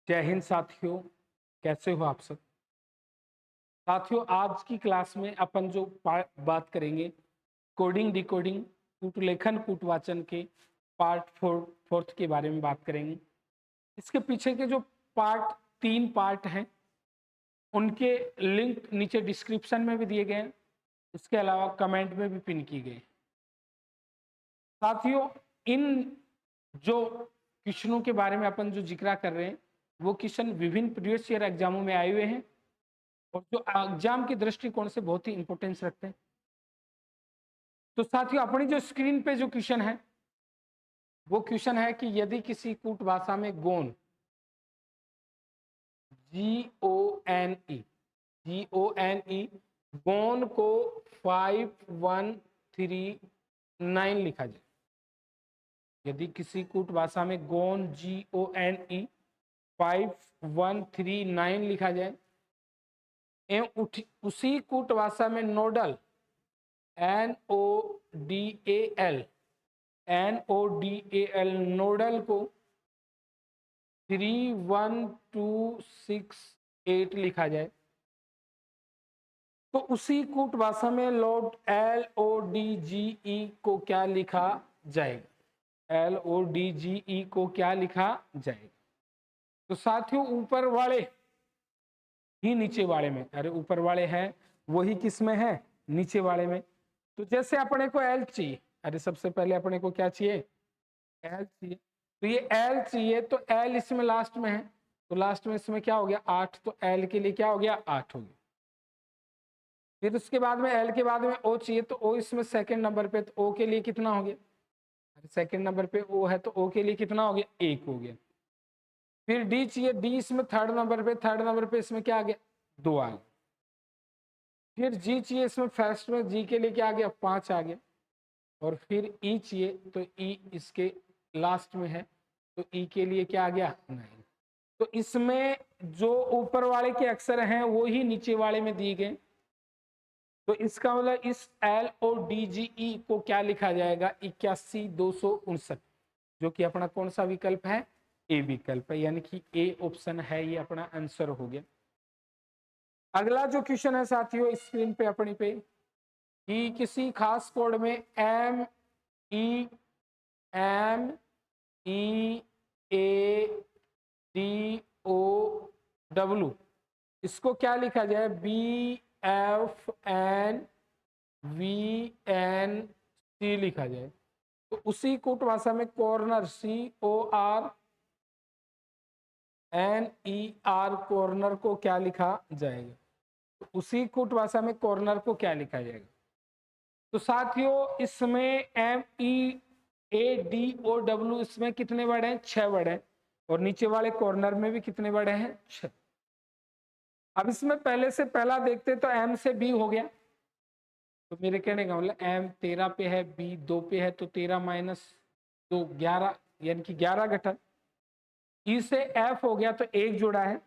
जय हिंद साथियों, कैसे हो आप सब। साथियों, आज की क्लास में अपन जो बात करेंगे कोडिंग डिकोडिंग कूट लेखन कूट वाचन के पार्ट फोर्थ के बारे में बात करेंगे। इसके पीछे के जो तीन पार्ट हैं उनके लिंक नीचे डिस्क्रिप्शन में भी दिए गए हैं, इसके अलावा कमेंट में भी पिन की गई। साथियों, इन जो क्वेश्चनों के बारे में अपन जो जिक्र कर रहे हैं वो क्वेश्चन विभिन्न प्रीवियस ईयर एग्जामों में आए हुए हैं और जो एग्जाम के दृष्टिकोण से बहुत ही इंपॉर्टेंस रखते हैं। तो साथियों, अपनी जो स्क्रीन पे जो क्वेश्चन है वो क्वेश्चन है कि यदि किसी कूट भाषा में गोन GONE गोन को 5139 लिखा जाए। यदि किसी कूट भाषा में गोन GONE 5139 लिखा जाए एवं उसी कूट भाषा में नोडल NODAL नोडल को 31268 लिखा जाए तो उसी कूट भाषा में LODGE को क्या लिखा जाएगा। LODGE को क्या लिखा जाएगा। तो साथियों, ऊपर वाले ही नीचे वाले में, अरे ऊपर वाले हैं वही किस में है, नीचे वाले में। तो जैसे अपने को L चाहिए, अरे सबसे पहले अपने को क्या चाहिए, L चाहिए। तो ये L चाहिए तो L इसमें लास्ट में है, तो लास्ट में इसमें क्या हो गया 8, तो L के लिए क्या हो गया 8 हो गया। फिर उसके बाद में L के बाद में O चाहिए तो O इसमें सेकंड नंबर पे, तो O के लिए कितना हो गया, सेकंड नंबर पे O है तो O के लिए कितना हो गया 1 हो गया। फिर D चाहिए, D इसमें थर्ड नंबर पे इसमें क्या आ गया 2 आ गया। फिर G चाहिए, इसमें फर्स्ट में G के लिए क्या आ गया 5 आ गया। और फिर E चाहिए तो E इसके लास्ट में है तो E के लिए क्या आ गया 9। तो इसमें जो ऊपर वाले के अक्षर हैं वो ही नीचे वाले में दिए गए। तो इसका मतलब इस LODGE को क्या लिखा जाएगा 81259, जो कि अपना कौन सा विकल्प है, ए विकल्प है, यानी कि ए ऑप्शन है, ये अपना आंसर हो गया। अगला जो क्वेश्चन है साथियों स्क्रीन पे अपनी पे कि किसी खास कोड में MEMEADOW इसको क्या लिखा जाए, BFNVNC लिखा जाए। तो उसी कूट भाषा में कॉर्नर CORNER कॉर्नर को क्या लिखा जाएगा। तो उसी कूट भाषा में कॉर्नर को क्या लिखा जाएगा। तो साथियों, इसमें MEADOW इसमें कितने वर्ड हैं, 6 वर्ड हैं, और नीचे वाले कॉर्नर में भी कितने वर्ड हैं 6। अब इसमें पहले से पहला देखते तो M से B हो गया। तो मेरे कहने का मतलब M 13 पे है, B 2 पे है, तो 13 माइनस 2 11, यानी कि 11 घटक। E से F हो गया तो 1 जुड़ा है,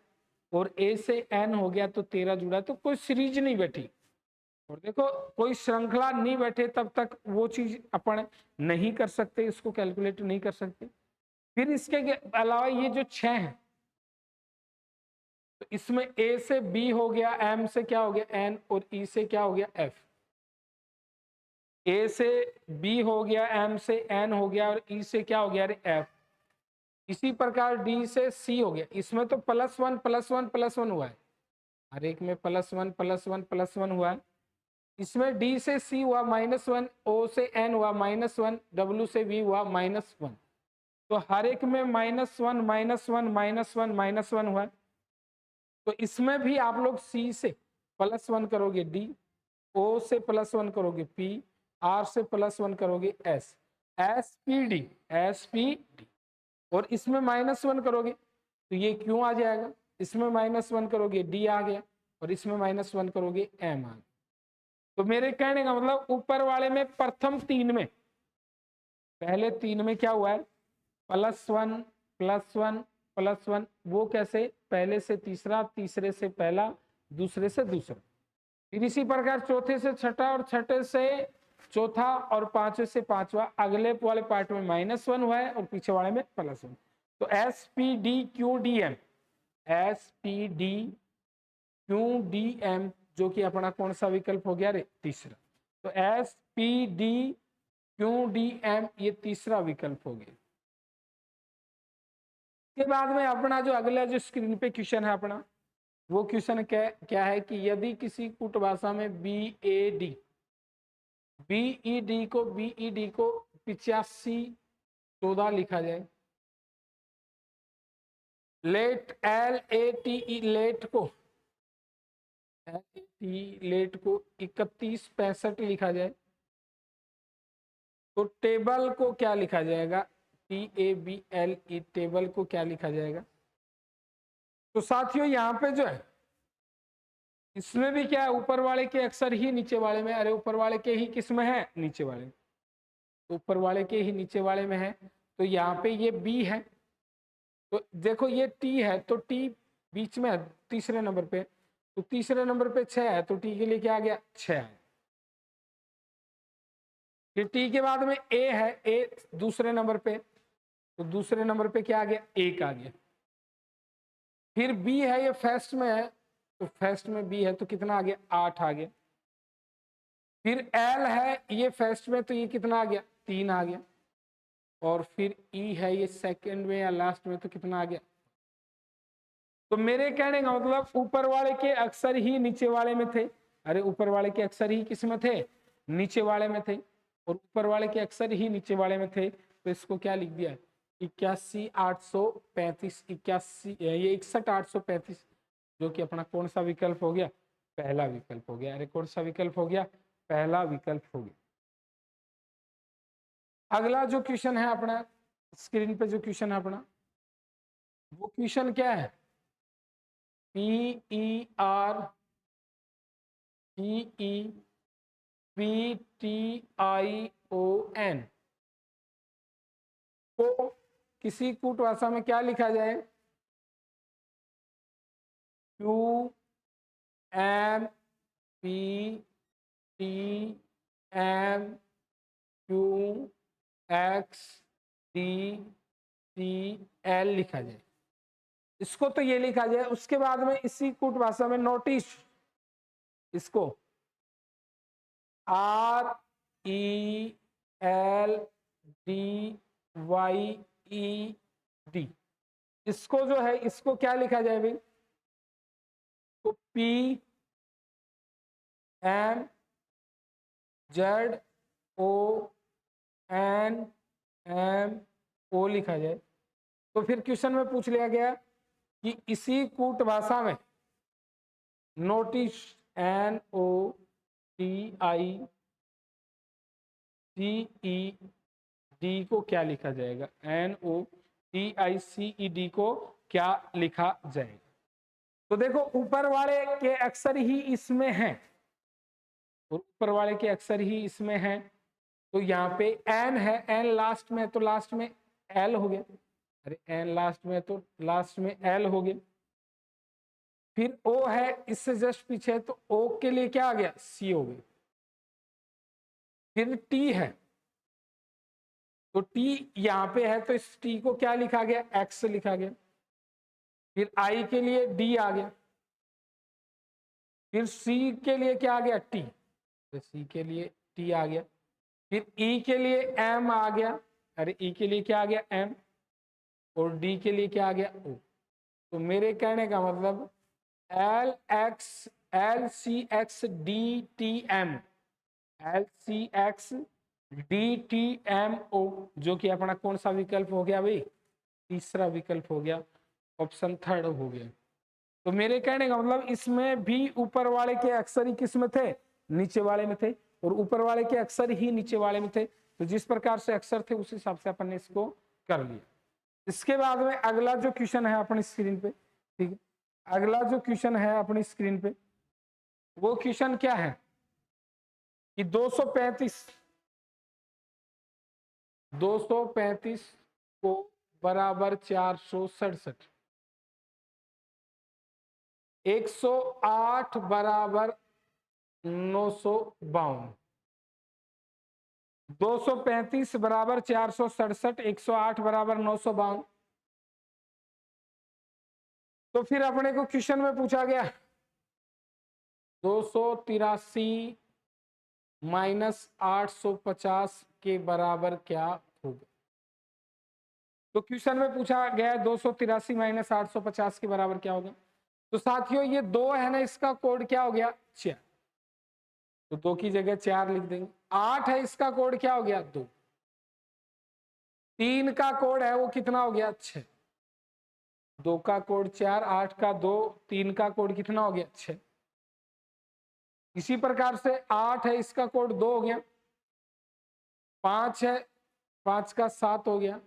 और A से N हो गया तो 13 जुड़ा है। तो कोई सीरीज नहीं बैठी, और देखो कोई श्रृंखला नहीं बैठे तब तक वो चीज अपन नहीं कर सकते, इसको कैलकुलेट नहीं कर सकते। फिर इसके अलावा ये जो 6 है तो इसमें A से B हो गया, M से क्या हो गया N, और E से क्या हो गया F। A से B हो गया, M से N हो गया, और E से क्या हो गया F। इसी प्रकार D से C हो गया। इसमें तो +1+1+1 हुआ है, हर एक में +1+1+1 हुआ है। इसमें D से C हुआ -1, O से N हुआ -1, W से V हुआ -1। तो हर एक में -1 -1 -1 हुआ। तो इसमें भी आप लोग C से +1 करोगे D, O से +1 करोगे P, R से +1 करोगे S, SPD, और इसमें -1 करोगे तो ये क्यों आ जाएगा। इसमें -1 करोगे D आ गया, और इसमें -1 करोगे M आ गया। तो मेरे कहने का मतलब ऊपर वाले में प्रथम 3 में, पहले 3 में क्या हुआ है +1 +1 +1, वो कैसे, पहले से तीसरा, तीसरे से पहला, दूसरे से दूसरा। फिर इसी प्रकार चौथे से छठा, और छठे से चौथा, और पांचवे से पांचवा। अगले वाले पार्ट में -1 हुआ है और पीछे वाले में +1। तो SPDQDM SPD QDM, जो कि अपना कौन सा विकल्प हो गया रे? तीसरा। तो SPD QDM ये तीसरा विकल्प हो गया। के बाद में अपना जो अगला जो स्क्रीन पे क्वेश्चन है अपना, वो क्वेश्चन क्या है कि यदि किसी कूट भाषा में BED को 8514 लिखा जाए, लेट LATE लेट को 3165 लिखा जाए, तो टेबल को क्या लिखा जाएगा? TABLE टेबल को क्या लिखा जाएगा? तो साथियों यहाँ पे जो है इसमें भी क्या है, ऊपर वाले के अक्सर ही नीचे वाले में, अरे ऊपर वाले के ही किस में है? नीचे वाले, ऊपर वाले के ही नीचे वाले में है। तो यहाँ पे ये B है, तो देखो ये T है, तो T बीच में है तीसरे नंबर पे, तो तीसरे नंबर पे 6 है, तो T के लिए क्या आ गया? 6 है। फिर T के बाद में A है, A दूसरे नंबर पे, तो दूसरे नंबर पे क्या आ गया? 1 आ गया। फिर B है, ये फर्स्ट में है, तो फर्स्ट में B है, तो कितना आ गया? 8 आ गया। फिर L है ये फर्स्ट में, तो ये कितना आ गया? 3 आ गया। और फिर E है ये सेकंड में या लास्ट में, तो कितना आ गया? तो मेरे कहने का मतलब ऊपर वाले के अक्सर ही नीचे वाले में थे। अरे ऊपर वाले के अक्सर ही किस में थे? नीचे वाले में थे। और ऊपर वाले के अक्सर ही नीचे वाले में थे, तो इसको क्या लिख दिया? 81,835, 81 ये 61,835, जो कि अपना कौन सा विकल्प हो गया? पहला विकल्प हो गया। अरे कौन सा विकल्प हो गया? पहला विकल्प हो गया। अगला जो क्वेश्चन है अपना स्क्रीन पे, जो क्वेश्चन है अपना, वो क्वेश्चन क्या है? PERTEPTION को किसी कूट भाषा में क्या लिखा जाए? QMPTMQXDCL लिखा जाए, इसको तो ये लिखा जाए। उसके बाद में इसी कूट भाषा में नोटिस, इसको RELDYED, इसको जो है इसको क्या लिखा जाए भाई? तो PMZONMO लिखा जाए। तो फिर क्वेश्चन में पूछ लिया गया कि इसी कूट भाषा में नोटिस NOTICED को क्या लिखा जाएगा? NOTICED को क्या लिखा जाएगा? तो देखो ऊपर वाले के अक्सर ही इसमें हैं, और ऊपर वाले के अक्सर ही इसमें हैं, तो यहाँ पे N है, N लास्ट में, तो लास्ट में L हो गया। अरे N लास्ट में, तो लास्ट में L हो गया। फिर O है इससे जस्ट पीछे, तो O के लिए क्या आ गया? C हो गया। फिर T है, तो T यहाँ पे है, तो इस T को क्या लिखा गया? X लिखा गया। फिर I के लिए D आ गया। फिर C के लिए क्या आ गया? T, तो C के लिए T आ गया। फिर E के लिए M आ गया। अरे E के लिए क्या आ गया? M। और D के लिए क्या आ गया? O। तो मेरे कहने का मतलब LCXDTM जो कि अपना कौन सा विकल्प हो गया भाई? तीसरा विकल्प हो गया, ऑप्शन थर्ड हो गया। तो मेरे कहने का मतलब इसमें भी ऊपर वाले के अक्सर ही किस में थे? नीचे वाले में थे, और ऊपर वाले के अक्सर ही नीचे वाले में थे। तो जिस प्रकार से अक्सर थे उस हिसाब से अपन ने इसको कर लिया। इसके बाद में अगला जो क्वेश्चन है अपनी स्क्रीन पे, ठीक है, अगला जो क्वेश्चन है अपनी स्क्रीन पे, वो क्वेश्चन क्या है कि 235 को बराबर 467, 108 बराबर 952, 235 बराबर 467, 108 बराबर 952। तो फिर अपने को क्वेश्चन में पूछा गया 283 माइनस 850 के बराबर क्या होगा। तो क्वेश्चन में पूछा गया 283 माइनस 850 के बराबर क्या होगा। तो साथियों ये 2 है ना, इसका कोड क्या हो गया 4, तो 2 की जगह 4 लिख देंगे। 8 है, इसका कोड क्या हो गया 2। 3 का कोड है वो कितना हो गया 6। 2 का कोड 4, 8 का 2, 3 का कोड कितना हो गया 6। इसी प्रकार से 8 है, इसका कोड 2 हो गया। 5 है, 5 का 7 हो गया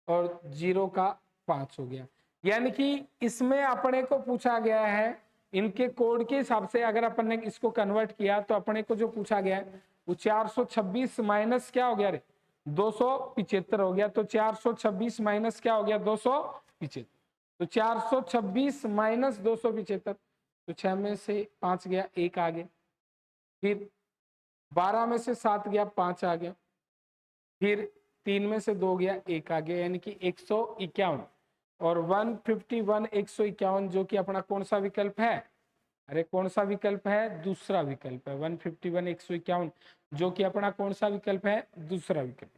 और 0 का 5 हो गया। यानी कि इसमें अपने को पूछा गया है इनके कोड के हिसाब से, अगर अपन ने इसको कन्वर्ट किया तो अपने को जो पूछा गया है वो 426 माइनस क्या हो गया रे 275 हो गया। तो 426 माइनस क्या हो गया 275। तो 426 माइनस 275, तो 6 में से 5 गया 1 आ गया, फिर 12 में से 7 गया 5 आ गया, फिर 3 में से 2 गया 1 आ गया, यानी कि 151। और 151 151 जो कि अपना कौन सा विकल्प है, अरे कौन सा विकल्प है, दूसरा विकल्प है। 151 151 जो कि अपना कौन सा विकल्प है, दूसरा विकल्प।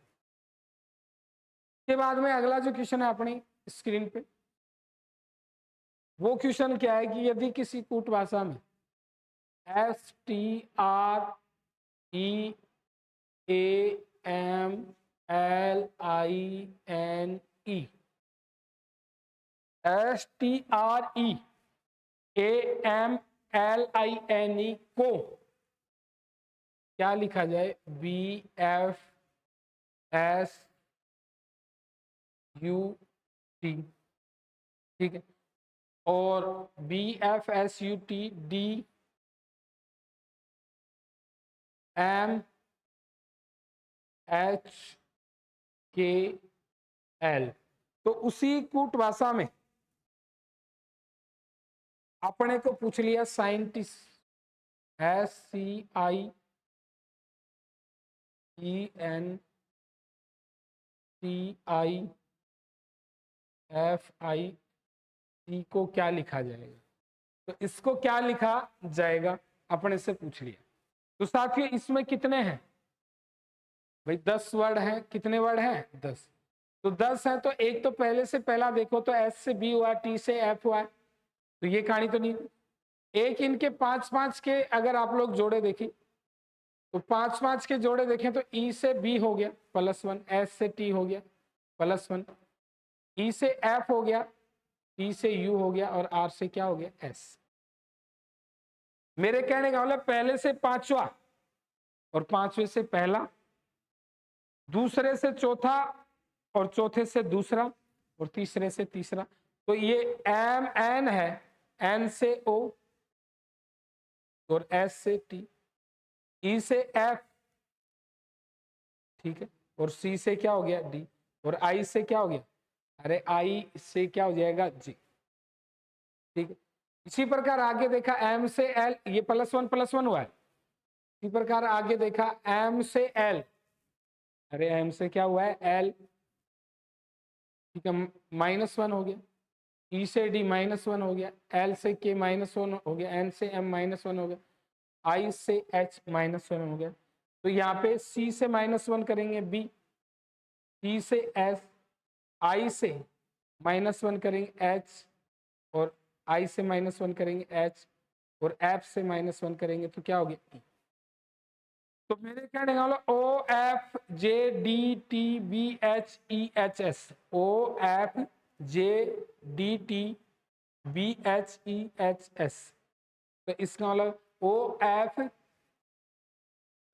के बाद में अगला जो क्वेश्चन है अपनी स्क्रीन पे, वो क्वेश्चन क्या है कि यदि किसी कूट भाषा में STREAMLINE STREAMLINE को क्या लिखा जाए, BFSUT, ठीक है, और BFSUTDMHKL। तो उसी कूट भाषा में अपने को पूछ लिया साइंटिस्ट SCIENTIFIC को क्या लिखा जाएगा। तो इसको क्या लिखा जाएगा अपने से पूछ लिया। तो साथियों इसमें कितने हैं भाई, 10 वर्ड हैं। कितने वर्ड हैं 10। तो 10 है तो एक तो पहले से पहला देखो तो S से B हुआ, T से F हुआ, तो ये कहानी तो नहीं। एक इनके 5-5 के अगर आप लोग जोड़े देखें तो 5-5 के जोड़े देखें तो E से B हो गया +1, S से T हो गया +1, E से F हो गया, T से U हो गया और R से क्या हो गया S। मेरे कहने का मतलब पहले से पांचवा और पांचवे से पहला, दूसरे से चौथा और चौथे से दूसरा और तीसरे से तीसरा। तो ये MN है, N से O और S से T, E से F, ठीक है, और C से क्या हो गया D, और I से क्या हो गया, अरे I से क्या हो जाएगा G, ठीक है। इसी प्रकार आगे देखा M से L, ये +1 हुआ है। इसी प्रकार आगे देखा M से L, अरे M से क्या हुआ है L, ठीक है, -1 हो गया। E से D -1 हो गया, L से K -1 हो गया, N से M -1 हो गया, I से H -1 हो गया। तो यहाँ पे C से -1 करेंगे B, T से S, I से -1 करेंगे H, और I से -1 करेंगे H, और F से -1 करेंगे तो क्या हो गया E। तो मेरे कहने का मतलब OFJDTBHEHS, OFJDTBHEHS, तो इसका मतलब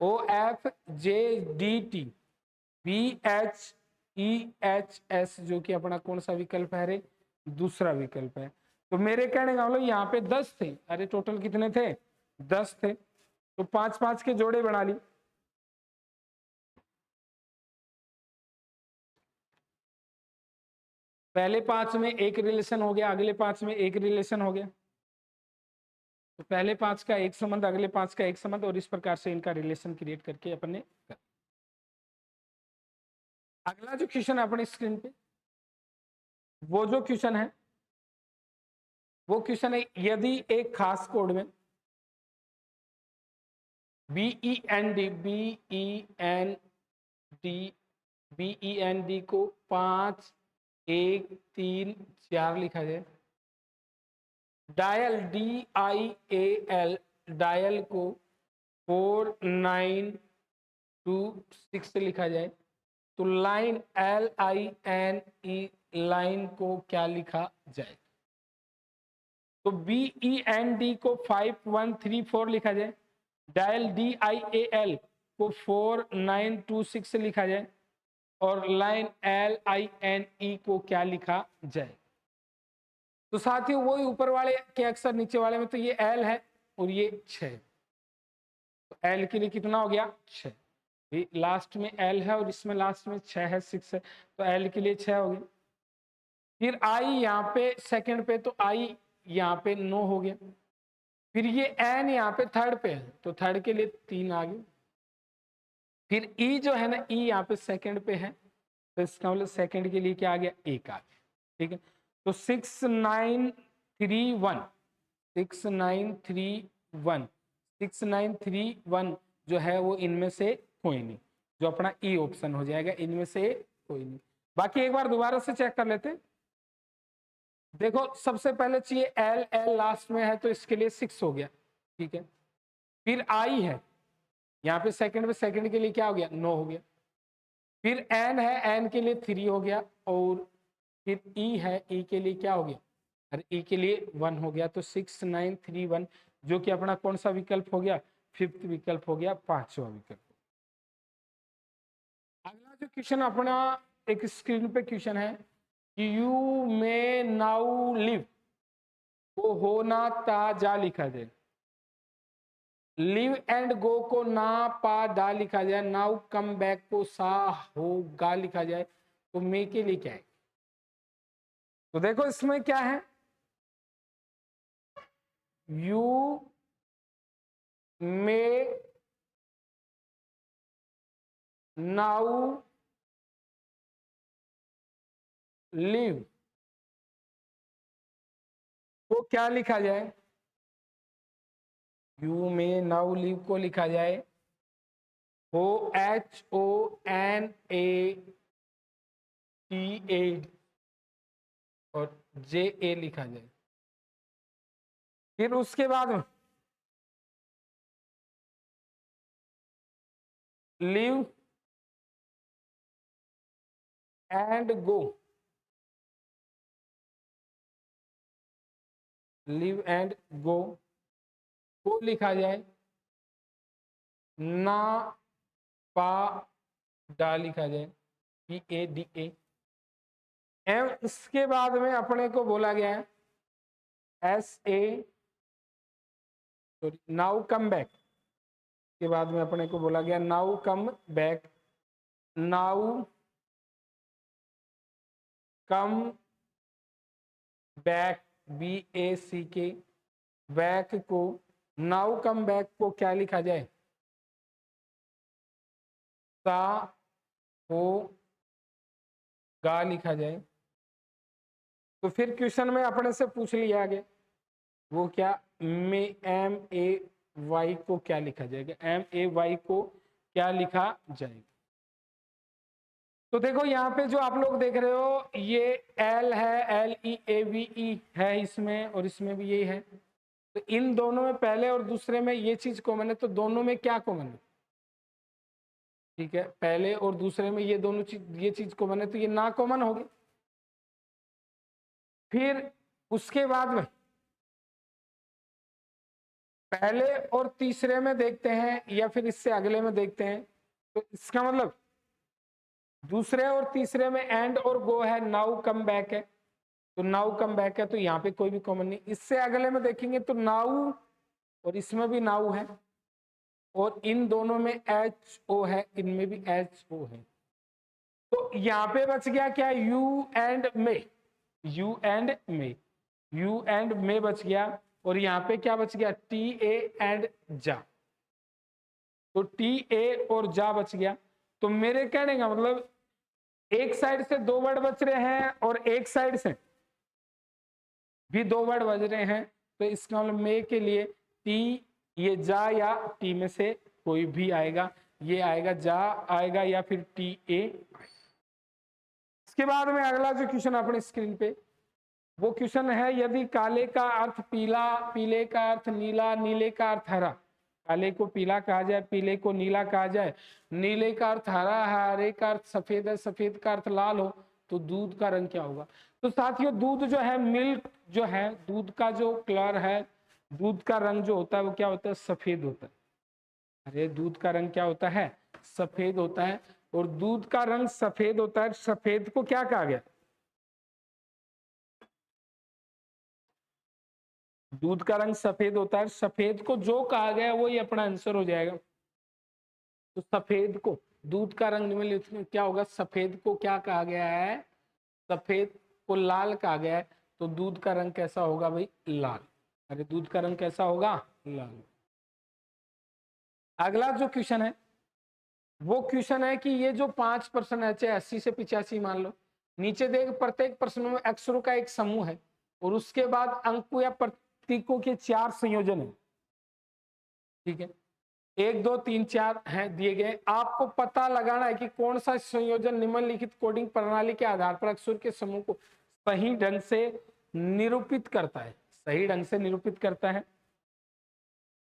OFJDTBHEHS जो कि अपना कौन सा विकल्प है रे, दूसरा विकल्प है। तो मेरे कहने का मतलब यहाँ पे 10 थे, अरे टोटल कितने थे 10 थे, तो 5-5 के जोड़े बना ली। पहले 5 में एक रिलेशन हो गया, अगले 5 में एक रिलेशन हो गया, तो पहले 5 का एक संबंध, अगले 5 का एक संबंध, और इस प्रकार से इनका रिलेशन क्रिएट करके अपन ने कर। अगला जो क्वेश्चन है अपनी स्क्रीन पे, वो जो क्वेश्चन है वो क्वेश्चन है, यदि एक खास कोड में BEND को 5 1 3 4 लिखा जाए, डायल DIAL डायल को 4 9 2 6 लिखा जाए, तो लाइन LINE लाइन को क्या लिखा जाए? तो BEND को 5 1 3 4 लिखा जाए, डायल DIAL को 4 9 2 6 लिखा जाए, और लाइन LINE को क्या लिखा जाए? तो साथियों वही ऊपर वाले के अक्षर नीचे वाले में, तो ये L है और ये 6, तो L के लिए कितना हो गया? 6। लास्ट में L है और इसमें लास्ट में 6 है, 6 है, तो L के लिए 6 हो गया। फिर I यहाँ पे सेकंड पे, तो I यहाँ पे 9 हो गया। फिर ये N यहाँ पे थर्ड पे है, तो थर्ड के लिए 3 आ गए। फिर E जो है ना, E यहाँ पे सेकंड पे है, तो इसका मतलब सेकंड के लिए क्या आ गया? 1 आ गया। ठीक है, तो 6 9 3 1 6 9 3 1 6 9 3 1 जो है वो इनमें से कोई नहीं, जो अपना E ऑप्शन हो जाएगा, इनमें से कोई नहीं। बाकी एक बार दोबारा से चेक कर लेते हैं। देखो सबसे पहले चाहिए L लास्ट में है, तो इसके लिए 6 हो गया। ठीक है, फिर I है यहाँ पे सेकंड में, सेकंड के लिए क्या हो गया? 9 हो गया। फिर N है, N के लिए 3 हो गया, और फिर E है, E के लिए क्या हो गया? अरे E के लिए 1 हो गया। तो 6 9 3 1 जो कि अपना कौन सा विकल्प हो गया? 5th विकल्प हो गया, 5वां विकल्प। अगला जो क्वेश्चन अपना एक स्क्रीन पे क्वेश्चन है कि यू मे नाउ लिव को होना ता जा लिखा जाए, लिव एंड गो को ना पा दा लिखा जाए, नाउ कम बैक को सा हो गा लिखा जाए, तो मे के लिए क्या है? तो देखो इसमें क्या है, यू मे नाउ लिव को क्या लिखा जाए? यू मे नाउ लिव को लिखा जाए HONATA और JA लिखा जाए। फिर उसके बाद live and go, live and go को लिखा जाए, ना पा डा लिखा जाए, PADA। इसके बाद में अपने को बोला गया है SA नाउ कम बैक के बाद में अपने को बोला गया now come back, now come back BACK, back को, नाउ कम बैक को क्या लिखा जाए? सा हो गा लिखा जाए। तो फिर क्वेश्चन में अपने से पूछ लिया गया वो क्या, MAY को क्या लिखा जाएगा? MAY को क्या लिखा जाएगा? तो देखो यहाँ पे जो आप लोग देख रहे हो ये L है, LEAVE है इसमें, और इसमें भी यही है। तो इन दोनों में पहले और दूसरे में ये चीज कॉमन है, तो दोनों में क्या कॉमन है? ठीक है, पहले और दूसरे में ये दोनों चीज, ये चीज कॉमन है, तो ये ना कॉमन होगी। फिर उसके बाद में पहले और तीसरे में देखते हैं या फिर इससे अगले में देखते हैं, तो इसका मतलब दूसरे और तीसरे में एंड और गो है, नाउ कम बैक है, तो नाउ कम बैक है, तो यहाँ पे कोई भी कॉमन नहीं। इससे अगले में देखेंगे तो नाउ, और इसमें भी नाउ है, और इन दोनों में HO है, इनमें भी HO है। तो यहाँ पे बच गया क्या? You and may, you and may, you and मे बच गया, और यहाँ पे क्या बच गया? TA एंड जा, तो TA और जा बच गया। तो मेरे कहने का मतलब एक साइड से 2 वर्ड बच रहे हैं और एक साइड से भी 2 वर्ड बज रहे हैं, तो इसका मतलब मे के लिए टी, ये जा या टी में से कोई भी आएगा, ये आएगा जा आएगा या फिर टी ए। इसके बाद में अगला जो क्वेश्चन अपने स्क्रीन पे, वो क्वेश्चन है यदि काले का अर्थ पीला, पीले का अर्थ नीला, नीले का अर्थ हरा, काले को पीला कहा जाए, पीले को नीला कहा जाए, नीले का अर्थ हरा है, हरे का अर्थ सफेद है, सफेद का अर्थ लाल हो, तो दूध का रंग क्या होगा? तो साथियों दूध जो है, मिल्क जो है, दूध का जो कलर है, दूध का रंग जो होता है वो क्या होता है? सफेद होता है। अरे दूध का रंग क्या होता है? सफेद होता है। और दूध का रंग सफेद होता है, सफेद को क्या कहा गया? दूध का रंग सफेद होता है, सफेद को जो कहा गया वही अपना आंसर हो जाएगा। तो सफेद को, दूध का रंग निम्नलिखित में क्या होगा? सफेद को क्या कहा गया है? सफेद को लाल कहा गया है, तो दूध का रंग कैसा होगा भाई? लाल। अरे दूध का रंग कैसा होगा? लाल। अगला जो क्वेश्चन है वो क्वेश्चन है कि ये जो 5 प्रश्न है, चाहे 80 से 85 मान लो, नीचे देख प्रत्येक प्रश्न में अक्षरों का एक समूह है और उसके बाद अंकों या प्रतीकों के 4 संयोजन है। ठीक है, 1 2 3 4 है दिए गए, आपको पता लगाना है कि कौन सा संयोजन निम्नलिखित कोडिंग प्रणाली के आधार पर अक्षर के समूह को सही ढंग से निरूपित करता है। सही ढंग से निरूपित करता है।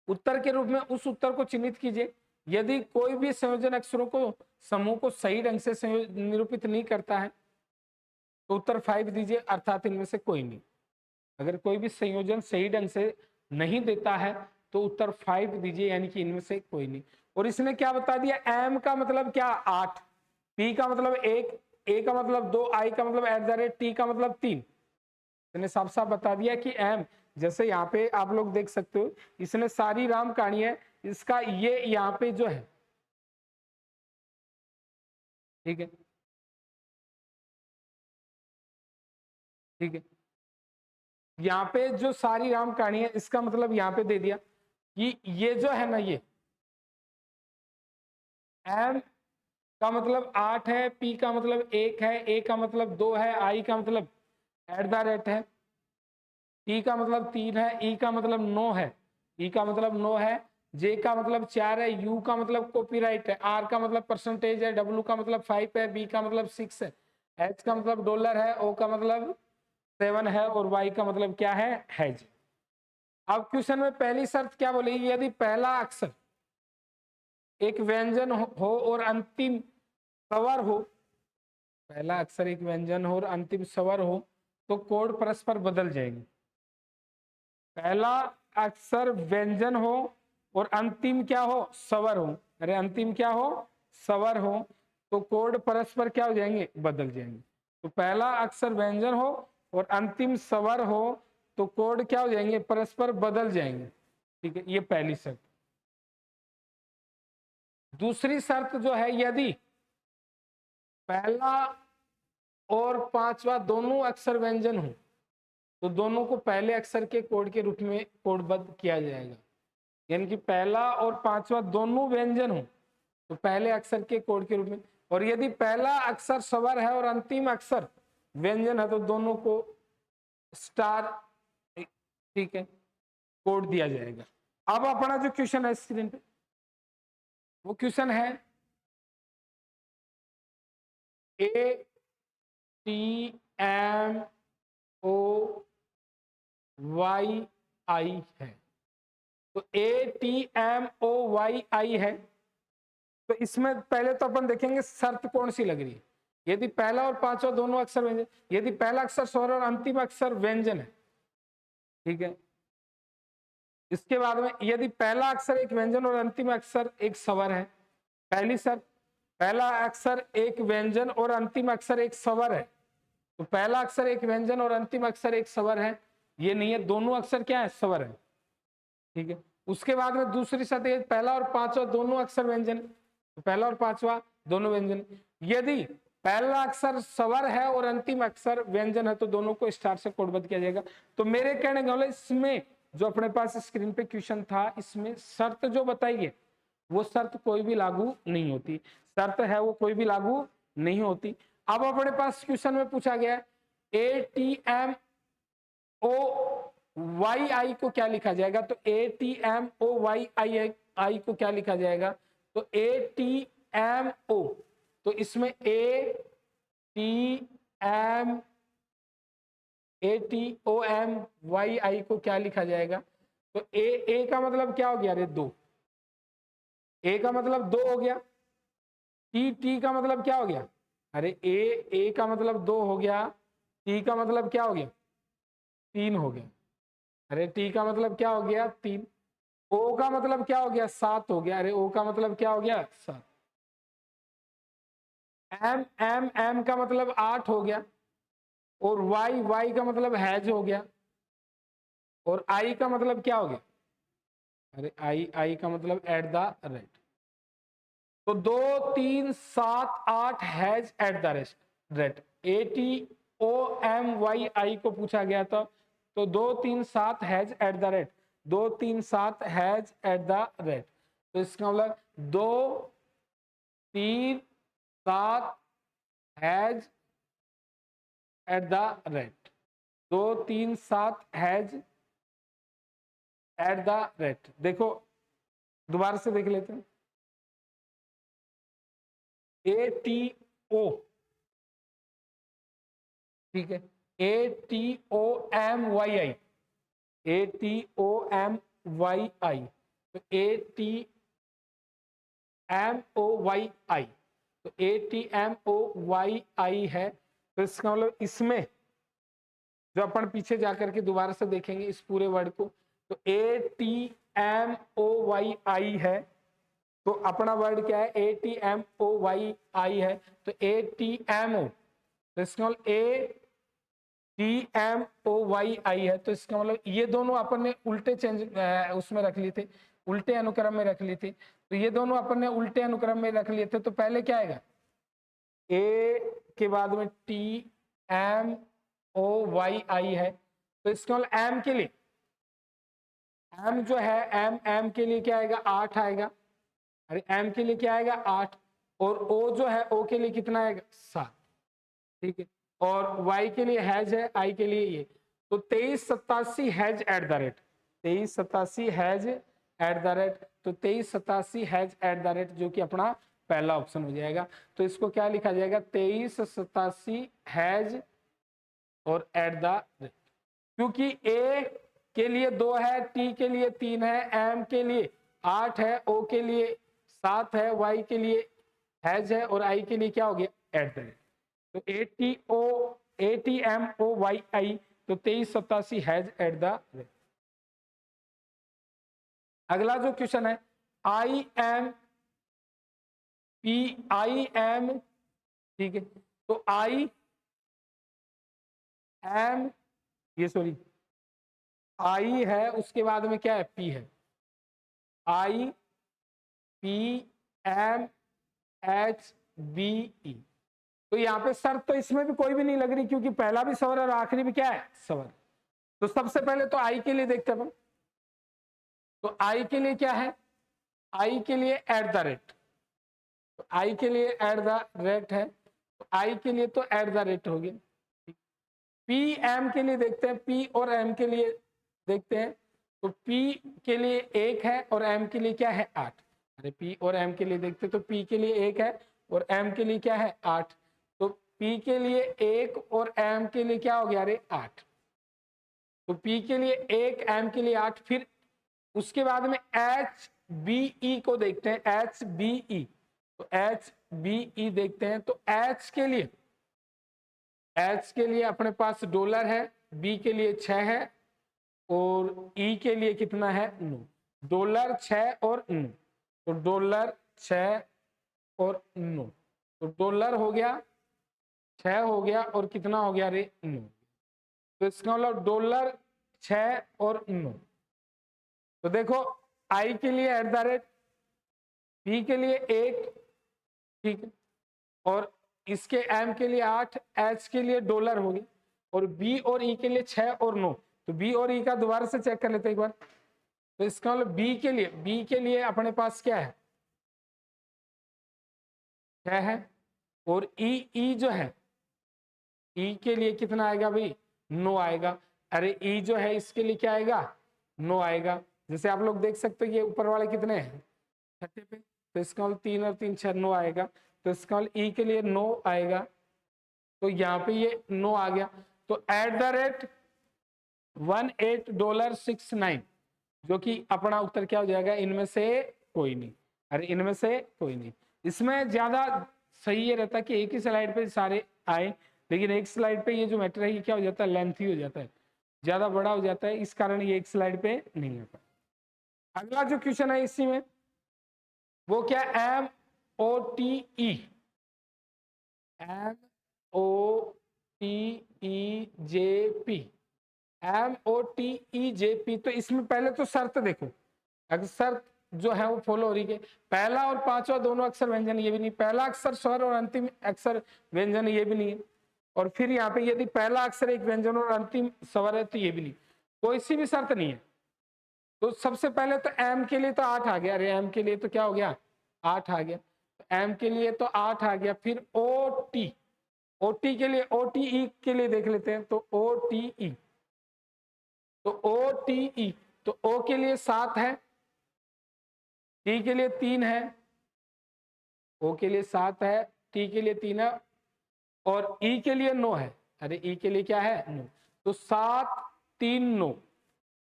उत्तर के रूप में उस उत्तर को चिन्हित कीजिए। यदि कोई भी संयोजन अक्षरों को समूह को सही ढंग से निरूपित नहीं करता है तो उत्तर 5 दीजिए, अर्थात इनमें से कोई नहीं। अगर कोई भी संयोजन सही ढंग से नहीं देता है तो उत्तर 5 दीजिए, यानी कि इनमें से कोई नहीं। और इसने क्या बता दिया? एम का मतलब क्या? 8, पी का मतलब 1, ए का मतलब 2, आई का मतलब @ टी का मतलब 3। इसने साफ साफ बता दिया कि एम, जैसे यहाँ पे आप लोग देख सकते हो, इसने सारी राम कहानी है, इसका ये यहाँ पे जो है, ठीक है, ठीक है, यहाँ पे जो सारी राम कहानी है इसका मतलब यहाँ पे दे दिया कि ये जो है ना, ये एम का मतलब 8 है, पी का मतलब 1 है, ए का मतलब 2 है, आई का मतलब @ है, टी का मतलब 3 है, ई का मतलब 9 है, ई का मतलब 9 है, जे का मतलब 4 है, यू का मतलब कॉपीराइट है, आर का मतलब परसेंटेज है, डब्ल्यू का मतलब 5 है, बी का मतलब 6 है, एच का मतलब डॉलर है, ओ का मतलब 7 है और वाई का मतलब क्या है? हैज। अब क्वेश्चन में पहली शर्त क्या बोलेगी? यदि पहला अक्षर एक व्यंजन हो और अंतिम स्वर हो, पहला अक्षर एक व्यंजन हो और अंतिम स्वर हो तो कोड परस्पर बदल जाएंगे। पहला अक्षर व्यंजन हो और अंतिम क्या हो? स्वर हो। अरे अंतिम क्या हो? स्वर हो, तो कोड परस्पर क्या हो जाएंगे? बदल जाएंगे। तो पहला अक्षर व्यंजन हो और अंतिम स्वर हो तो कोड क्या हो जाएंगे? परस्पर बदल जाएंगे। ठीक है, ये पहली शर्त। दूसरी शर्त जो है, यदि पहला और पांचवा दोनों अक्षर व्यंजन हो तो दोनों को पहले अक्षर के कोड के रूप में कोडबद्ध किया जाएगा। यानी कि पहला और पांचवा दोनों व्यंजन हो तो पहले अक्षर के कोड के रूप में, और यदि पहला अक्षर स्वर है और अंतिम अक्षर व्यंजन है तो दोनों को स्टार, ठीक है, कोड दिया जाएगा। अब अपना जो क्वेश्चन है स्क्रीन पे, वो क्वेश्चन है ATMOYI है। तो ATMOYI है, तो इसमें पहले तो अपन देखेंगे शर्त कौन सी लग रही है। यदि पहला और पांचवा दोनों अक्षर व्यंजन, यदि पहला अक्षर स्वर और अंतिम अक्षर व्यंजन है, ठीक है। इसके बाद में यदि पहला अक्षर एक व्यंजन और अंतिम अक्षर एक स्वर है, पहली शर्त, पहला अक्षर एक व्यंजन और अंतिम अक्षर एक स्वर है, तो पहला अक्षर एक व्यंजन और अंतिम अक्षर एक स्वर है, ये नहीं है, दोनों अक्षर क्या है? स्वर है। ठीक है, उसके बाद में दूसरी शर्त, पहला और पांचवा दोनों अक्षर व्यंजन, तो पहला और पांचवा दोनों व्यंजन। यदि पहला अक्षर स्वर है और अंतिम अक्षर व्यंजन है तो दोनों को स्टार से कोडबद्ध किया जाएगा। तो मेरे कहने का मतलब इसमें जो अपने पास स्क्रीन पे क्वेश्चन था, इसमें शर्त जो बताई है वो शर्त कोई भी लागू नहीं होती, शर्त है वो कोई भी लागू नहीं होती। अब अपने पास क्वेश्चन में पूछा गया है ATM ओ वाई आई को क्या लिखा जाएगा, तो ATMOYI को क्या लिखा जाएगा, तो ATMO, तो इसमें ATOMYI को क्या लिखा जाएगा, तो ए का मतलब क्या हो गया, अरे दो, ए का मतलब दो हो गया, टी का मतलब क्या हो गया, अरे ए का मतलब दो हो गया, टी का मतलब क्या हो गया, तीन हो गया, अरे टी का मतलब क्या हो गया, तीन, ओ का मतलब क्या हो गया, सात हो गया, अरे ओ का मतलब क्या हो गया, सात, एम का मतलब आठ हो गया, और वाई का मतलब हैज हो गया, और आई का मतलब क्या हो गया, अरे आई का मतलब एट द रेट, तो 2 3 7 8 has at the rate, ATOMYI को पूछा गया था, तो 2 3 7 has at the rate, 2 3 7 has at the rate, तो इसका मतलब 2 3 7 has at the rate, 2 3 7 has at the rate. देखो दोबारा से देख लेते हैं, ATO, ठीक है, ATOMYI, ATOMYI, तो ATMOYI, तो ATMOYI है, तो इसका मतलब इसमें जो अपन पीछे जाकर के दोबारा से देखेंगे इस पूरे वर्ड को, तो ATMOYI है, तो अपना वर्ड क्या है, ATMOYI है, तो ATMO, तो इसका मतलब ATMOYI है, तो इसका मतलब ये दोनों अपन ने उल्टे चेंज उसमें रख लिए थे, उल्टे अनुक्रम में रख लिए थे, तो ये दोनों अपन ने उल्टे अनुक्रम में रख लिए थे, तो पहले क्या आएगा, ए के बाद में TMOYI है, तो इसका मतलब एम के लिए, एम जो है एम के लिए क्या आएगा, 8 आएगा, अरे एम के लिए क्या आएगा, 8, और ओ जो है ओ के लिए कितना आएगा, 7, ठीक है, और वाई के लिए हैज है, आई के लिए ये, तो 2387 has at the rate, 2387 has at the rate, तो 2387 हैज एट द रेट जो कि अपना पहला ऑप्शन हो जाएगा, तो इसको क्या लिखा जाएगा, 2387 हैज और एट द रेट, क्योंकि ए के लिए 2 है, टी के लिए 3 है, एम के लिए 8 है, ओ के लिए 7 है, वाई के लिए हैज है, और आई के लिए क्या हो गया, एट द रेट, तो ATMOYI, तो 2387 हैज एट द रेट। अगला जो क्वेश्चन है, IM, ठीक है, तो आई है, उसके बाद में क्या है, पी है, IPMHBE, तो यहाँ पे सर तो इसमें भी कोई भी नहीं लग रही, क्योंकि पहला भी सवर और आखिरी भी क्या है, सवर, तो सबसे पहले तो आई के लिए देखते हैं, तो आई के लिए क्या है, आई के लिए एट द रेट, तो आई के लिए एट द रेट है, तो आई के लिए तो एट द रेट हो गया, पी एम के लिए देखते हैं, पी और एम के लिए देखते हैं, तो पी के लिए 1 है और एम के लिए क्या है, 8, अरे पी और एम के लिए देखते हैं, तो पी के लिए 1 है और एम के लिए क्या है, 8, तो पी के लिए 1 और एम के लिए क्या हो गया, अरे 8, तो पी के लिए 1 एम के लिए 8, फिर उसके बाद में HBE को देखते हैं, HBE, तो HBE देखते हैं, तो H के लिए अपने पास डॉलर है, बी के लिए 6 है, और ई के लिए कितना है, 9, डॉलर 6 और 9, तो डॉलर 6 और 9, तो डॉलर हो गया 6 हो गया, और कितना हो गया, रे 9, तो इसका मतलब डॉलर 6 और 9, तो देखो आई के लिए एट द रेट, पी के लिए 1, ठीक है, और इसके एम के लिए 8, एच के लिए डॉलर होगी, और बी और ई के लिए 6 और 9, तो बी और ई का दोबारा से चेक कर लेते हैं एक बार, तो इसका मतलब बी के लिए अपने पास क्या है, 6 है, और ई जो है, ई के लिए कितना आएगा भाई, 9 आएगा, अरे ई जो है इसके लिए क्या आएगा, नो आएगा। जैसे आप लोग देख सकते हो ये ऊपर वाले कितने हैं 30 पे, तो इसका मतलब 3 और 3 6 नो आएगा, तो इसका मतलब ई के लिए नो आएगा, तो यहाँ पे ये नो आ गया। तो $18.69 जो कि अपना उत्तर क्या हो जाएगा, इनमें से कोई नहीं। अरे इनमें से कोई नहीं। इसमें ज्यादा सही ये रहता है कि एक ही स्लाइड पे सारे आए, लेकिन एक स्लाइड पे ये जो मैटर है ये क्या हो जाता है, लेंथी हो जाता है, ज्यादा बड़ा हो जाता है, इस कारण ये एक स्लाइड पे नहीं आता। अगला जो क्वेश्चन है इसी में वो क्या, MOTE, MOTEJP, तो इसमें पहले तो शर्त देखो, अगर शर्त जो है वो फॉलो हो रही है, पहला और पांचवा दोनों अक्षर व्यंजन ये भी नहीं, पहला अक्षर स्वर और अंतिम अक्षर व्यंजन ये भी नहीं है, और फिर यहाँ पे यदि पहला अक्षर एक व्यंजन और अंतिम स्वर है तो ये भी नहीं, कोई सी भी शर्त नहीं है। तो सबसे पहले तो एम के लिए तो 8 आ गया, अरे एम के लिए तो क्या हो गया 8 आ गया, तो एम के लिए तो 8 आ गया। फिर OT, OT के लिए, OTE के लिए देख लेते हैं, तो OTE, तो OTE, तो O के लिए 7 है, T के लिए 3 है, O के लिए 7 है, T के लिए 3 है, और E के लिए 9 है। अरे E के लिए क्या है 9, तो 7 3 9,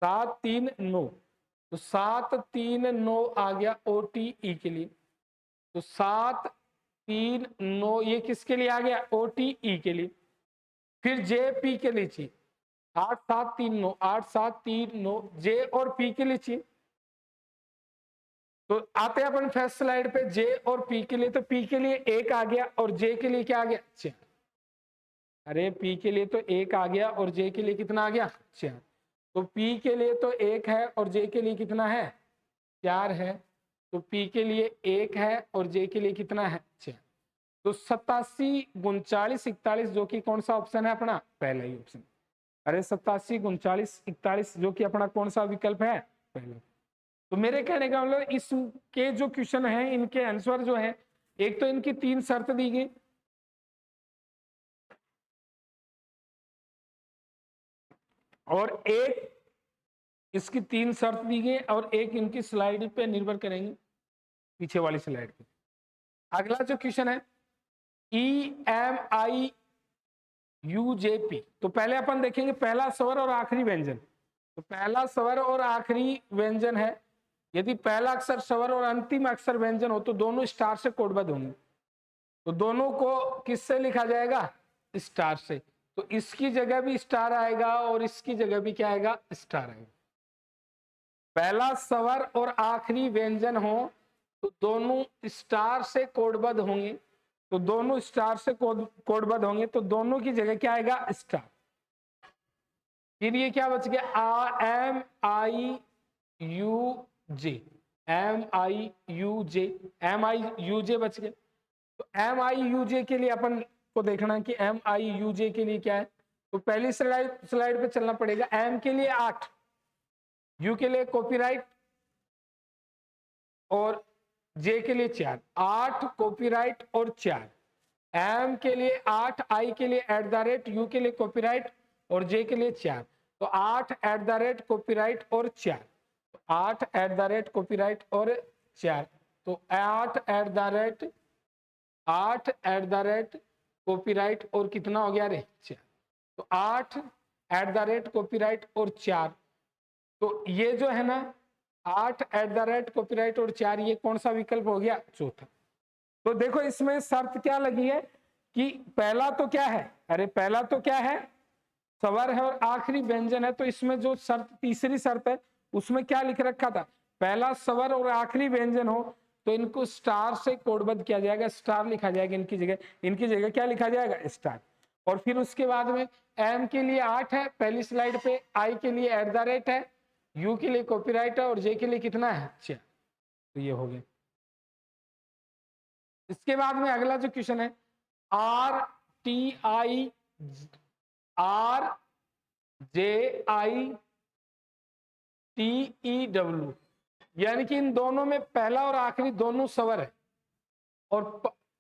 7 3 9, तो 7 3 9 आ गया OTE के लिए। तो 7 3 9 ये किसके लिए आ गया, OTE के लिए। फिर JP के लिए चाहिए 8 7 3 9, 8 7 3 9, J और P के लिए चाहिए। तो आते हैं अपन फर्स्ट स्लाइड पे J और P के लिए, तो P के लिए 1 आ गया और J के लिए क्या आ गया 4। अरे P के लिए तो 1 आ गया और J के लिए कितना आ गया 4, तो P के लिए तो 1 है और J के लिए कितना है 4 है, तो P के लिए 1 है और J के लिए कितना है 4, तो 87 39 41 जो कि कौन सा ऑप्शन है अपना, पहला ही ऑप्शन। अरे 87 39 41 जो कि अपना कौन सा विकल्प है, पहला। तो मेरे कहने का मतलब इसके जो क्वेश्चन है इनके आंसर जो है, एक तो इनकी 3 शर्त दी गई, और एक इसकी 3 शर्त दी गई, और एक इनकी स्लाइड पे निर्भर करेंगे, पीछे वाली स्लाइड पे। अगला जो क्वेश्चन है EMIUJP, तो पहले अपन देखेंगे पहला स्वर और आखिरी व्यंजन। तो पहला स्वर और आखिरी व्यंजन है, यदि पहला अक्षर स्वर और अंतिम अक्षर व्यंजन हो तो दोनों स्टार से कोडबद्ध होंगे, तो दोनों को किससे लिखा जाएगा, स्टार से। तो इसकी जगह भी स्टार आएगा और इसकी जगह भी क्या आएगा, स्टार आएगा। पहला स्वर और आखिरी व्यंजन हो तो दोनों स्टार से कोडबद्ध होंगे, तो दोनों स्टार से कोडबद्ध होंगे, तो दोनों की जगह क्या आएगा, स्टार। फिर ये क्या बच गया, MIUJ, MIUJ बच गया। तो MIUJ के लिए अपन को देखना है कि MIUJ के लिए क्या है, तो पहली स्लाइड पे चलना पड़ेगा। M के लिए 8, U के लिए कॉपीराइट और J के लिए 4, 8 कॉपीराइट और 4, M के लिए 8, I के लिए @ U के लिए कॉपीराइट और J के लिए 4, तो 8 @ कॉपीराइट और 4, 8 @ कॉपीराइट और 4, तो 8 @ कॉपीराइट और कितना हो गया रे 4, तो 8 @ कॉपीराइट और 4, तो ये जो है ना 8 @ कॉपीराइट और 4, ये कौन सा विकल्प हो गया, चौथा। तो देखो इसमें शर्त क्या लगी है कि पहला तो क्या है, अरे पहला तो क्या है स्वर है और आखिरी व्यंजन है, तो इसमें जो शर्त तीसरी शर्त है उसमें क्या लिख रखा था, पहला स्वर और आखिरी व्यंजन हो तो इनको स्टार से कोडबद्ध किया जाएगा, स्टार लिखा जाएगा इनकी जगह क्या लिखा जाएगा, स्टार। और फिर उसके बाद में एम के लिए 8 है पहली स्लाइड पे, आई के लिए @ है, यू के लिए कॉपीराइट है और जे के लिए कितना है 4, तो ये हो गया। इसके बाद में अगला जो क्वेश्चन है RTIJITEW, यानी कि इन दोनों में पहला और आखिरी दोनों स्वर है, और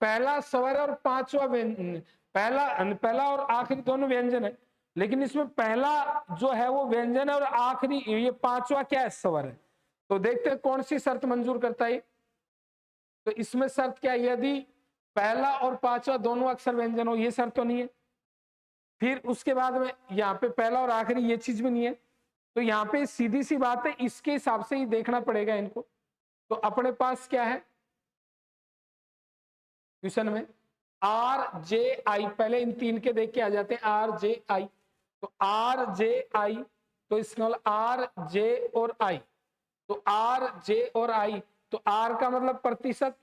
पहला स्वर और पांचवा पहला और आखिरी दोनों व्यंजन है, लेकिन इसमें पहला जो है वो व्यंजन है और आखिरी ये पांचवा क्या है, स्वर है। तो देखते हैं कौन सी शर्त मंजूर करता है। तो इसमें शर्त क्या है, यदि पहला और पांचवा दोनों अक्षर व्यंजन हो, ये शर्त तो नहीं है। फिर उसके बाद में यहाँ पे पहला और आखिरी ये चीज भी नहीं है। तो यहाँ पे सीधी सी बात है, इसके हिसाब से ही देखना पड़ेगा इनको। तो अपने पास क्या है क्वेश्चन में, आर जे आई, पहले इन तीन के देख के आ जाते हैं, आर जे आई। तो आर जे आई, तो इसका आर जे और आई, तो आर जे और आई, तो आर का मतलब प्रतिशत,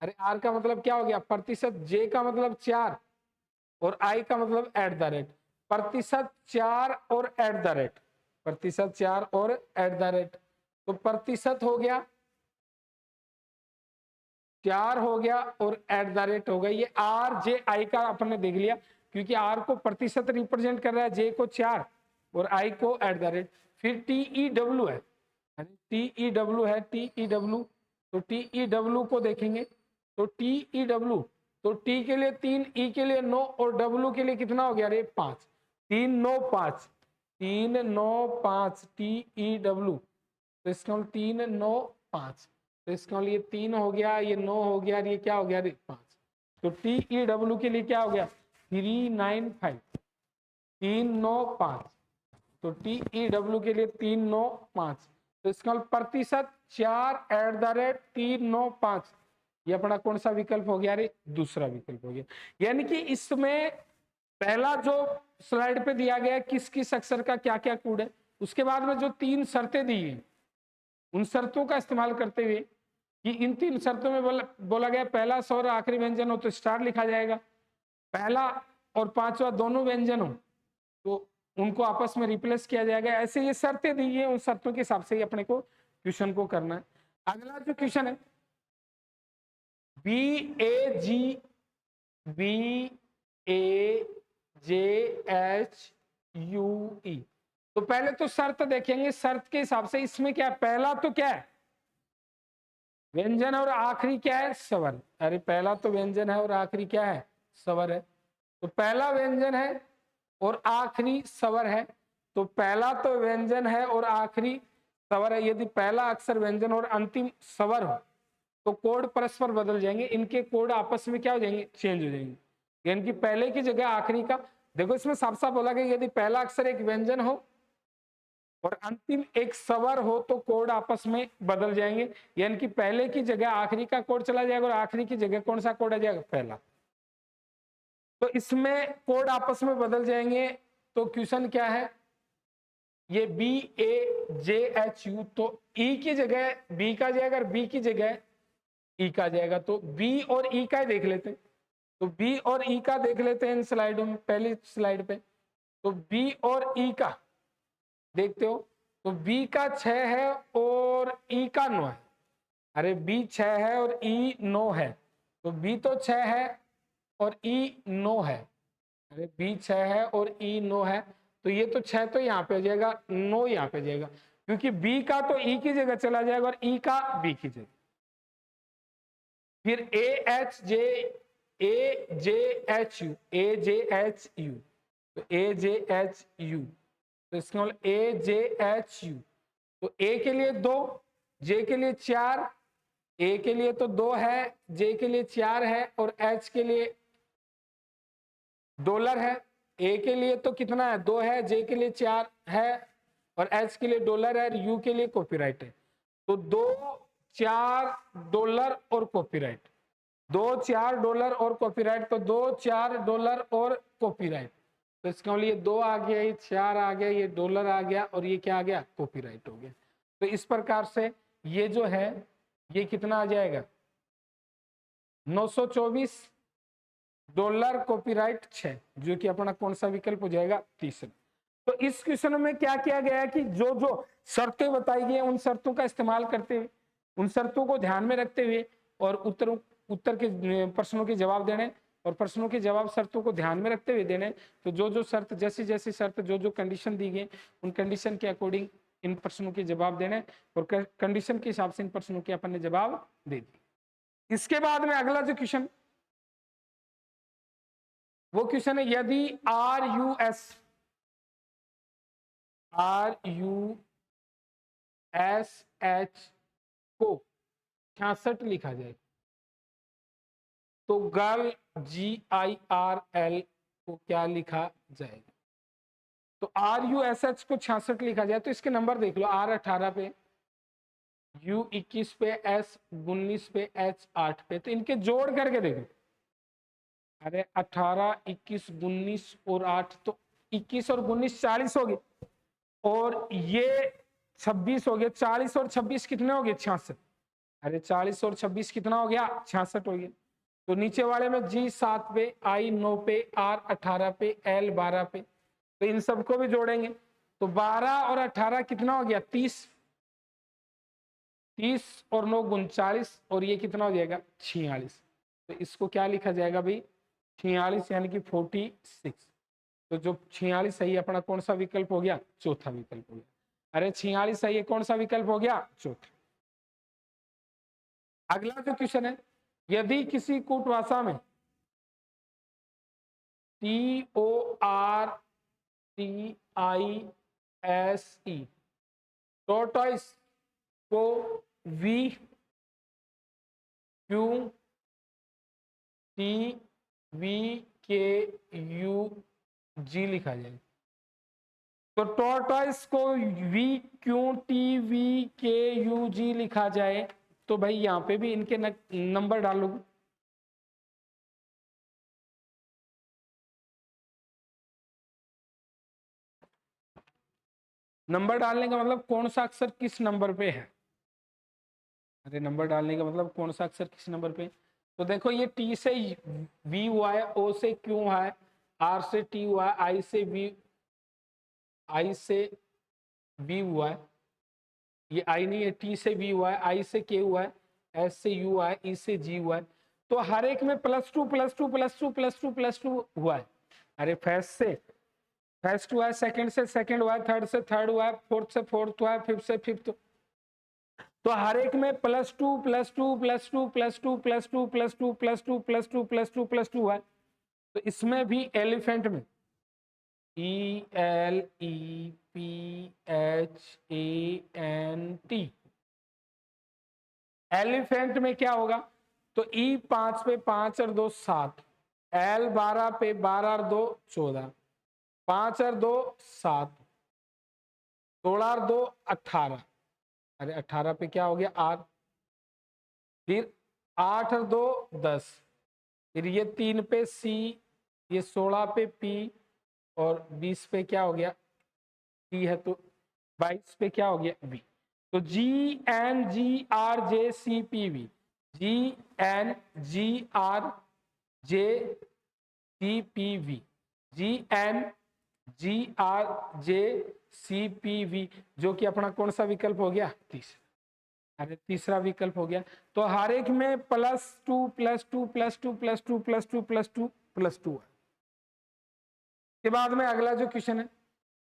अरे आर का मतलब क्या हो गया प्रतिशत, जे का मतलब 4 और आई का मतलब एट द रेट, प्रतिशत 4 और एट द रेट, प्रतिशत 4 और एट द रेट। तो प्रतिशत हो गया 4 हो गया और एट द रेट हो गया। ये आर जे आई का अपने देख लिया, क्योंकि आर को प्रतिशत रिप्रेजेंट कर रहा है, जे को 4 और आई को एट द रेट। फिर टी ई डब्ल्यू है, टी ई डब्ल्यू है, टी ई डब्ल्यू, तो टी ई डब्ल्यू को देखेंगे। तो टी ई डब्ल्यू, तो टी के लिए 3, ई के लिए 9 और डब्ल्यू के लिए कितना हो गया, अरे 5, 3 9 5, 3 9 5 टी ई डब्ल्यू। तो इसका 3 9 5, तो इसका ये 3 हो गया, ये 9 हो गया, ये क्या हो गया, 5। तो टी ई डब्ल्यू के लिए क्या हो गया 395, 3 9 5, तो टी ई डब्ल्यू के लिए 3 9 5। तो इसका प्रतिशत 4 एट द रेट 3 9 5, ये अपना कौन सा विकल्प हो गया, अरे दूसरा विकल्प हो गया। यानी कि इसमें पहला जो स्लाइड पे दिया गया किस किस अक्षर का क्या क्या कोड है, उसके बाद में जो 3 शर्तें दी हैं उन शर्तों का इस्तेमाल करते हुए, कि इन 3 शर्तों में बोला गया पहला स्वर आखिरी व्यंजन हो तो स्टार लिखा जाएगा, पहला और पांचवा दोनों व्यंजन हो तो उनको आपस में रिप्लेस किया जाएगा। ऐसे ये शर्तें दी है, उन शर्तों के हिसाब से ही अपने को क्वेश्चन को करना है। अगला जो क्वेश्चन है, बी ए जी बी ए जे एच यू ई, तो पहले तो शर्त देखेंगे, शर्त के हिसाब से इसमें क्या है, पहला तो क्या है व्यंजन और आखिरी क्या है स्वर, अरे पहला तो व्यंजन है और आखिरी क्या है स्वर है। तो पहला व्यंजन है और आखिरी स्वर है, तो पहला तो व्यंजन है और आखिरी स्वर है। यदि पहला अक्षर व्यंजन और अंतिम स्वर हो तो कोड परस्पर बदल जाएंगे, इनके कोड आपस में क्या हो जाएंगे, चेंज हो जाएंगे। यानी कि पहले की जगह आखिरी का, देखो इसमें साफ साफ बोला गया यदि पहला अक्षर एक व्यंजन हो और अंतिम एक स्वर हो तो कोड आपस में बदल जाएंगे, यानी कि पहले की जगह आखिरी का कोड चला जाएगा और आखिरी की जगह कौन सा कोड आ जाएगा, पहला। तो इसमें कोड आपस में बदल जाएंगे। तो क्वेश्चन क्या है, ये बी ए जे एच यू, तो ई की जगह बी का जाएगा और बी की जगह ई का जाएगा। तो बी और ई का देख लेते हैं, तो बी और ई का देख लेते हैं इन स्लाइडों में। पहली स्लाइड पे तो बी और ई का देखते हो, तो बी का 6 है और ई का 9 है, अरे बी 6 है और ई 9 है, तो बी तो 6 है और ई 9 है, अरे बी 6 है और ई 9 है, तो ये तो 6 तो यहाँ पे हो जाएगा, 9 यहाँ पे जाएगा, क्योंकि बी का तो ई की जगह चला जाएगा और ई का बी की जगह। फिर ए जे एच यू, तो ए जे एच यू, तो इसका मतलब ए जे एच यू, तो ए के लिए 2, जे के लिए 4, ए के लिए तो 2 है, जे के लिए 4 है और एच के लिए डॉलर है। ए के लिए तो कितना है, 2 है, जे के लिए 4 है और एच के लिए डॉलर है, यू के लिए कॉपीराइट है। तो 2 4 डॉलर और कॉपीराइट, 2 4 डॉलर और कॉपीराइट, तो 2 4 डॉलर और कॉपीराइट, तो इसका लिए 2 आ गया, ये 4 आ गया, ये डॉलर आ गया और ये क्या आ गया, कॉपीराइट हो गया। तो इस प्रकार से ये जो है ये कितना आ जाएगा, 924 डॉलर कॉपीराइट 6, जो कि अपना कौन सा विकल्प हो जाएगा, तीसरा। तो इस क्वेश्चन में क्या किया गया है कि जो जो शर्तें बताई गई उन शर्तों का इस्तेमाल करते हुए, उन शर्तों को ध्यान में रखते हुए और उत्तर के प्रश्नों के जवाब देने और प्रश्नों के जवाब शर्तों को ध्यान में रखते हुए देने। तो जो जो शर्त जैसी जैसी शर्त जो जो कंडीशन दी गई उन कंडीशन के अकॉर्डिंग इन प्रश्नों के जवाब देने और कंडीशन के हिसाब से इन प्रश्नों के अपन ने जवाब दे दिए। इसके बाद में अगला जो क्वेश्चन, वो क्वेश्चन है यदि आर यू एस RUSH को 66 लिखा जाए, तो गर्ल GIRL को क्या लिखा जाएगा? तो RUSH को 66 लिखा जाए तो इसके नंबर देख लो, R 18 पे, U 21 पे, S 19 पे, H 8 पे। तो इनके जोड़ करके देखो, अरे 18, 21, 19 और 8, तो 21 और 19 40 हो गए, और ये 26 हो गए। 40 और 26 कितने हो गए? 66। अरे 40 और 26 कितना हो गया? 66 हो गया। तो नीचे वाले में G 7 पे, I 9 पे, R 18 पे, L 12 पे, तो इन सबको भी जोड़ेंगे तो 12 और 18 कितना हो गया? 30। 30 और 9 39, और ये कितना हो जाएगा? 46। तो इसको क्या लिखा जाएगा भाई? 46 यानी कि 46। तो जो 46 सही है अपना कौन सा विकल्प हो गया? चौथा विकल्प हो गया। अरे 46 सही है, कौन सा विकल्प हो गया? चौथा। अगला जो क्वेश्चन है, यदि किसी कूटभाषा में TORTISE टोर्टोइस को VQTVKUG लिखा जाए, तो टोर्टोइस को VQTVKUG लिखा जाए, तो भाई यहां पे भी इनके नंबर डालो। नंबर डालने का मतलब कौन सा अक्षर किस नंबर पे है? अरे नंबर डालने का मतलब कौन सा अक्षर किस नंबर पे? तो देखो ये T से V हुआ है, O से Q हुआ है, R से T हुआ है, I से V हुआ है, ये I नहीं है, T से V हुआ है, I से K हुआ है, S से U हुआ है, E से G हुआ है। तो हर एक में +2 +2 +2 +2 +2 हुआ है। अरे फर्स्ट हुआ है, सेकंड से सेकंड हुआ है, थर्ड से थर्ड हुआ है, फोर्थ से फोर्थ हुआ है, फिफ्थ से फिफ्थ। तो हर एक में +2 +2 +2 +2 +2 +2 +2 +2 +2 +2 हुआ है। तो इसमें भी एलिफेंट में ELEPHANT, एलिफेंट में क्या होगा? तो E 5 पे 5 और 2 7, L 12 पे 12 और 2 14, 5 और 2 7, 16 और 2 18। अरे 18 पे क्या हो गया? R। फिर 8 और 2 10, फिर ये 3 पे C, ये 16 पे P, और 20 पे क्या हो गया? T है, तो 22 पे क्या हो गया? V। तो GNGRJCPV, GNGRJCPV, GNGRJCPV, जो कि अपना कौन सा विकल्प हो गया? तीसरा। अरे तीसरा विकल्प हो गया। तो हर एक में +2 +2 +2 +2 +2 +2 +2 है। के बाद में अगला जो क्वेश्चन है,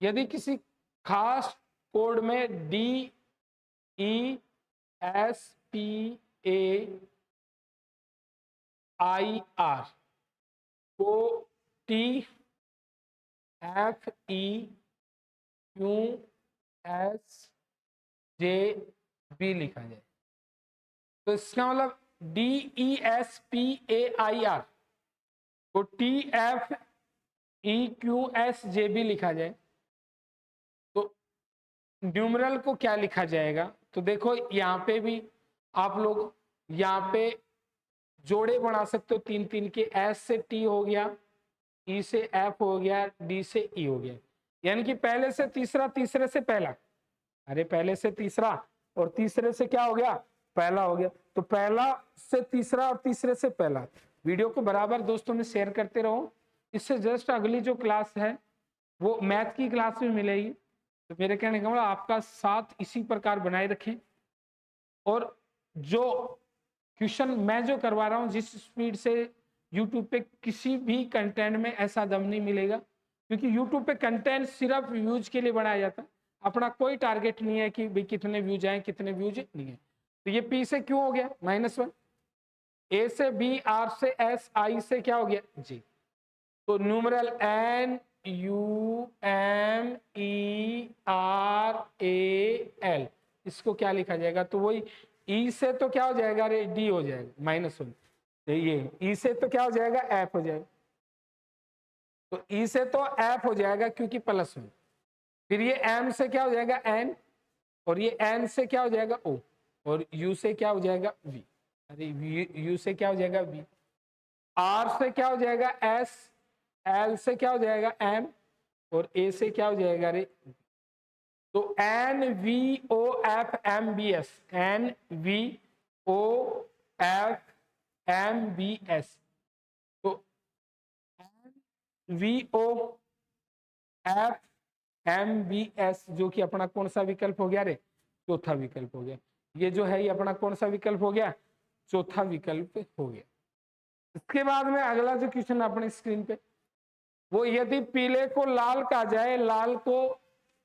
यदि किसी खास कोड में DESPAIR को TFEQSJB लिखा जाए, तो इसका मतलब DESPAIR को TFEQSJB लिखा जाए, तो न्यूमरल को क्या लिखा जाएगा? तो देखो यहाँ पे भी आप लोग यहाँ पे जोड़े बना सकते हो 3 के। S से T हो गया, E से F हो गया, D से E हो गया, यानी कि पहले से तीसरा, तीसरे से पहला। अरे पहले से तीसरा और तीसरे से क्या हो गया? पहला हो गया। तो पहला से तीसरा और तीसरे से पहला। वीडियो को बराबर दोस्तों में शेयर करते रहो। इससे जस्ट अगली जो क्लास है वो मैथ की क्लास में मिलेगी। तो मेरे कहने का मतलब आपका साथ इसी प्रकार बनाए रखें, और जो क्वेश्चन मैं जो करवा रहा हूँ जिस स्पीड से, यूट्यूब पे किसी भी कंटेंट में ऐसा दम नहीं मिलेगा, क्योंकि यूट्यूब पे कंटेंट सिर्फ व्यूज के लिए बनाया जाता है। अपना कोई टारगेट नहीं है कि भाई कितने व्यूज आए, कितने व्यूज नहीं है। तो ये P से क्यों हो गया -1, A से B, R से S, I से क्या हो गया? G। तो न्यूमरल N UMERAL, इसको क्या लिखा जाएगा? तो वही ई से तो क्या हो जाएगा रे? डी हो जाएगा -1। ये ई से तो क्या हो जाएगा? एफ हो जाएगा। तो ई से तो एफ हो जाएगा क्योंकि +1। फिर ये एम से क्या हो जाएगा? एन, और ये एन से क्या हो जाएगा? ओ, और यू से क्या हो जाएगा? वी। अरे यू से क्या हो जाएगा? वी। आर से क्या हो जाएगा? एस, एल से क्या हो जाएगा? एम, और ए से क्या हो जाएगा रे? तो NVOFMBS, NVOFMBS, तो NVOFMBS जो कि अपना कौन सा विकल्प हो गया रे? चौथा विकल्प हो गया। ये जो है ये अपना कौन सा विकल्प हो गया? चौथा विकल्प हो गया। इसके बाद में अगला जो क्वेश्चन अपने स्क्रीन पे, वो यदि पीले को लाल कहा जाए, लाल को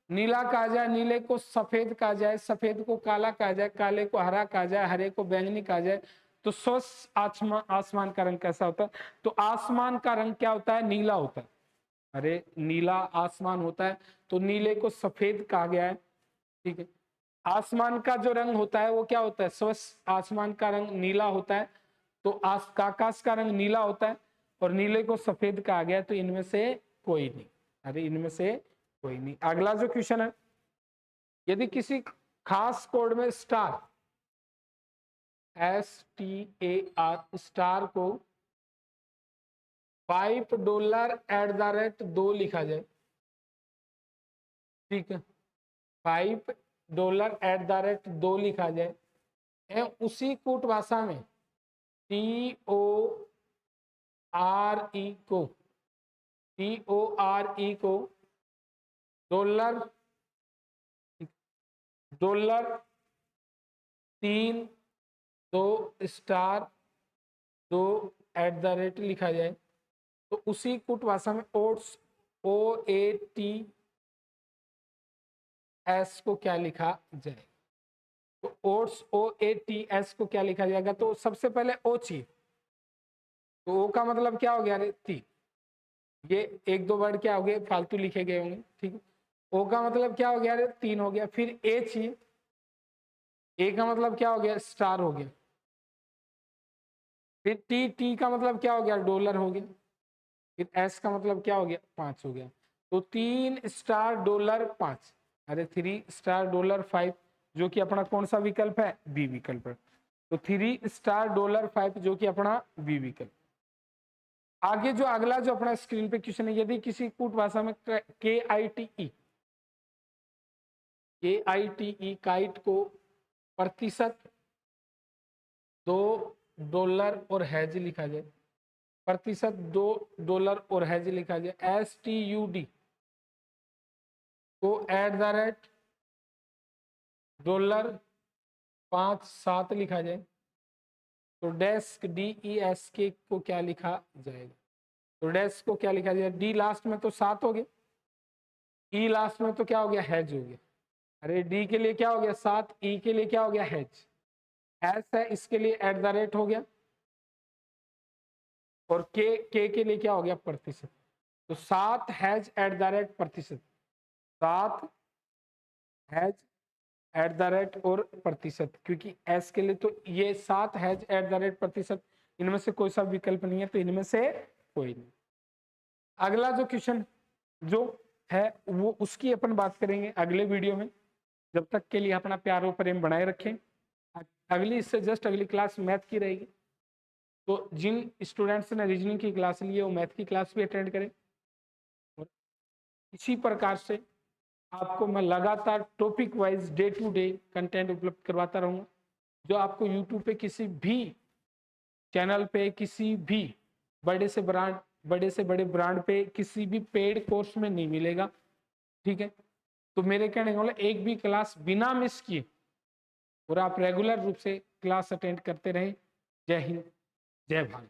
नीला कहा जाए, नीले को सफेद कहा जाए, सफेद को काला कहा जाए, काले को हरा कहा जाए, हरे को बैंगनी कहा जाए, तो स्वच्छ आसमान का रंग कैसा होता है? तो आसमान का रंग क्या होता है? नीला होता है। अरे नीला आसमान होता है, तो नीले को सफेद कहा गया है। ठीक है, आसमान का जो रंग होता है वो क्या होता है? स्वच्छ आसमान का रंग नीला होता है, तो आकाश का रंग नीला होता है, और नीले को सफेद कहा गया। तो इनमें से कोई नहीं। अरे इनमें से कोई नहीं। अगला जो क्वेश्चन है, यदि किसी खास कोड में स्टार, STAR, स्टार को $5 लिखा जाए, ठीक है, $5 लिखा जाए, एवं उसी कूट भाषा में TORE को $3 लिखा जाए, तो उसी कूट भाषा में ओट्स OATS को क्या लिखा जाए? तो ओट्स OATS को क्या लिखा जाएगा? तो सबसे पहले ओ चाहिए, तो ओ का मतलब क्या हो गया रे? 3। ये 1-2 वर्ड क्या हो गए? फालतू लिखे गए होंगे। ठीक है, ओ का मतलब क्या हो गया रे? 3 हो गया। फिर ए चाहिए, ए का मतलब क्या हो गया? स्टार हो गया। फिर टी का मतलब क्या हो गया? डॉलर हो गया। फिर एस का मतलब क्या हो गया? 5 हो गया। तो $3 $5। अरे $3 जो कि अपना कौन सा विकल्प है? बी विकल्प है। तो $3 जो कि अपना बी विकल्प। आगे जो अगला जो अपना स्क्रीन पे क्वेश्चन है, यदि किसी कूट भाषा में KITE काइट को प्रतिशत $2 और हैज लिखा जाए, प्रतिशत $2 और हैज लिखा जाए, STUD को $5.7 लिखा जाए, तो डेस्क DESK को क्या लिखा जाएगा? तो डेस्क को क्या लिखा जाएगा? डी लास्ट में तो 7 हो गया, ई लास्ट में तो क्या हो गया? हैज हो गया। अरे डी के लिए क्या हो गया? 7, ई के लिए क्या हो गया? हैज। एस है, इसके लिए @ हो गया, और के लिए क्या हो गया? प्रतिशत। तो 7 हैज @ प्रतिशत, 7 हैज और प्रतिशत, क्योंकि एस के लिए तो ये 7 हैज प्रतिशत, इनमें से कोई सा विकल्प नहीं है, तो इनमें से कोई नहीं। अगला जो क्वेश्चन जो है वो उसकी अपन बात करेंगे अगले वीडियो में। जब तक के लिए अपना प्यार और प्रेम बनाए रखें। अगली इससे जस्ट अगली क्लास मैथ की रहेगी, तो जिन स्टूडेंट्स ने रीजनिंग की क्लास ली है वो मैथ की क्लास भी अटेंड करें। और इसी प्रकार से आपको मैं लगातार topic wise day to day content उपलब्ध करवाता रहूँगा, जो आपको यूट्यूब पे किसी भी चैनल पे, किसी भी बड़े से बड़े ब्रांड पे, किसी भी पेड कोर्स में नहीं मिलेगा। ठीक है, तो मेरे कहने का मतलब एक भी क्लास बिना मिस किए और आप रेगुलर रूप से क्लास अटेंड करते रहें। जय हिंद, जय भारत।